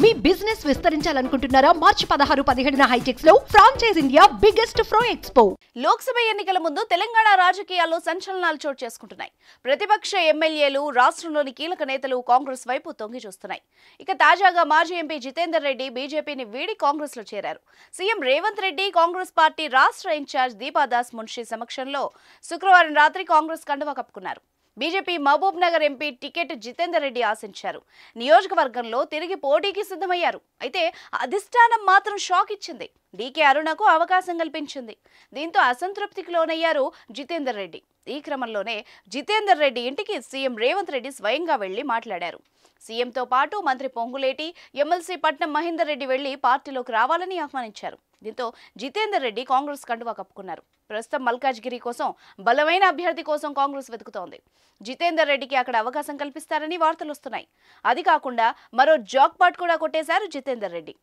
మీ business విస్తరించాలనుకుంటున్నారా? మార్చి 16-17న హైటెక్స్ లో franchise India biggest ఫ్రో expo. Lok Sabha ఎన్నికల ముందు తెలంగాణ రాజకీయాల్లో సంచలనాలు చోటు చేసుకుంటున్నాయి. ప్రతిపక్ష ఎమ్మెల్యేలు, రాష్ట్రంలోని కీలక నేతలు కాంగ్రెస్ వైపు తొంగి చూస్తున్నాయి. ఇక తాజాగా మాజీ ఎంపీ జితేందర్ రెడ్డి బీజేపీని వీడి కాంగ్రెస్ లో చేరారు. సీఎం రేవంత్ రెడ్డి, కాంగ్రెస్ పార్టీ రాష్ట్ర ఇన్ఛార్జ్ దీపాదాస్ మున్షి సమక్షంలో శుక్రవారం రాత్రి కాంగ్రెస్ కండువా కప్పుకున్నారు. BJP Mahabubnagar MP ticket Jithender Reddy ఆశించారు. నియోజకవర్గంలో తిరిగి పోటీకి సిద్ధమయ్యారు. అయితే అధిష్టానం మాత్రం షాక్ ఇచ్చింది. డీకే అరుణకు అవకాశం కల్పించింది. దీంతో అసంతృప్తికి లోనయ్యారు జితేందర్ రెడ్డి. ఈ క్రమంలోనే జితేందర్ రెడ్డి ఇంటికి సీఎం రేవంత్ రెడ్డి స్వయంగా వెళ్లి మాట్లాడారు. సీఎంతో పాటు మంత్రి పొంగులేటి, ఎమ్మెల్సీ పట్నం మహేందర్ రెడ్డి వెళ్లి పార్టీలోకి రావాలని ఆహ్వానించారు. దీంతో జితేందర్ రెడ్డి కాంగ్రెస్ కండువా కప్పుకున్నారు. ప్రస్తుతం మల్కాజ్గిరి కోసం బలమైన అభ్యర్థి కోసం కాంగ్రెస్ వెతుకుతోంది. జితేందర్ రెడ్డికి అక్కడ అవకాశం కల్పిస్తారని వార్తలు వస్తున్నాయి. అది కాకుండా మరో జాక్పాట్ కూడా కొట్టేశారు జితేందర్ రెడ్డి.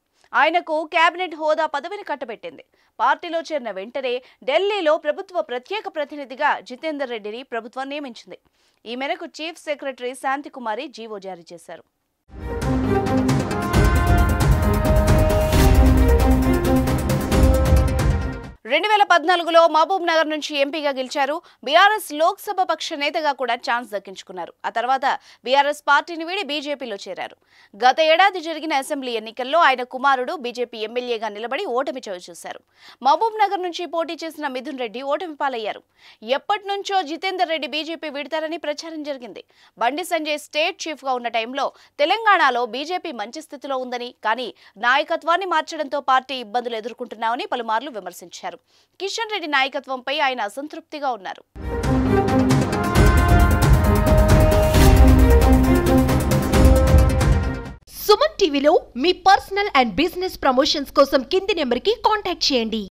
ఆయనకు కేబినెట్ హోదా పదవిని కట్టబెట్టింది. పార్టీలో చేరిన వెంటనే ఢిల్లీలో ప్రభుత్వ ప్రత్యేక ప్రతినిధిగా జితేందర్ రెడ్డిని ప్రభుత్వం నియమించింది. ఈ మేరకు చీఫ్ సెక్రటరీ శాంతికుమారి జీవో జారీ చేశారు. 2014లో మహబూబ్ నగర్ నుంచి ఎంపీగా గెలిచారు. బీఆర్ఎస్ లోక్సభ పక్ష నేతగా కూడా ఛాన్స్ దక్కించుకున్నారు. ఆ తర్వాత బీఆర్ఎస్ పార్టీని వీడి బీజేపీలో చేరారు. గత ఏడాది జరిగిన అసెంబ్లీ ఎన్నికల్లో ఆయన కుమారుడు బీజేపీ ఎమ్మెల్యేగా నిలబడి ఓటమి చవిచూశారు. మహబూబ్ నగర్ నుంచి పోటీ చేసిన మిథున్ రెడ్డి ఓటమి పాలయ్యారు. ఎప్పటి నుంచో జితేందర్ రెడ్డి బీజేపీ వీడతారని ప్రచారం జరిగింది. బండి సంజయ్ స్టేట్ చీఫ్ గా ఉన్న టైంలో తెలంగాణలో బీజేపీ మంచి స్థితిలో ఉందని, కానీ నాయకత్వాన్ని మార్చడంతో పార్టీ ఇబ్బందులు ఎదుర్కొంటున్నామని పలుమార్లు విమర్శించారు. కిషన్ రెడ్డి నాయకత్వంపై ఆయన అసంతృప్తిగా ఉన్నారు. సుమన్ టీవీలో మీ పర్సనల్ అండ్ బిజినెస్ ప్రమోషన్స్ కోసం కింది నెంబర్కి కాంటాక్ట్ చేయండి.